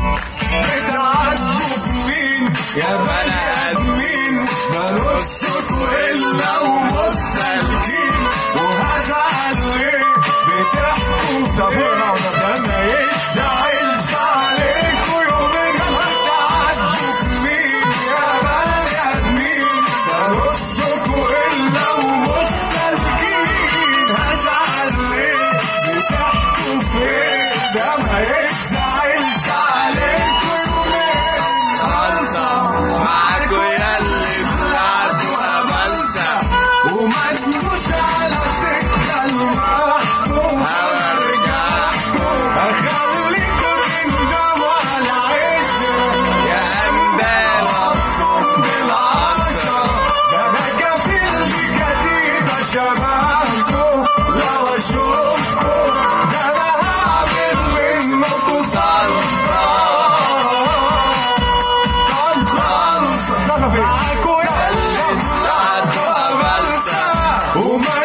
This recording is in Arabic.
بتعدوا بمين يا بني ادمين؟ ده نصكوا الا ومستهلكين، وهزعل ليه بتحكوا صبرنا ده ما يتزعلش عليكوا يومين. بتعدوا بمين يا بني ادمين؟ ده نصكوا الا ومستهلكين، هزعل ليه بتحكوا فين؟ ده ما يتزعلش عليكوا يومين. معاكوا ياللي طلعتوا أملسة وما تجوش على سكة لوحدكم، هورجعكوا هخليكوا تندموا على عشرة يا أندال أبصم بالعشرة. ده أنا كفيل بكتيبة شبهكوا لو أشوفكوا، ده أنا هعمل منكوا صلصة. معاكوا ياللي طلعتوا أملسة وما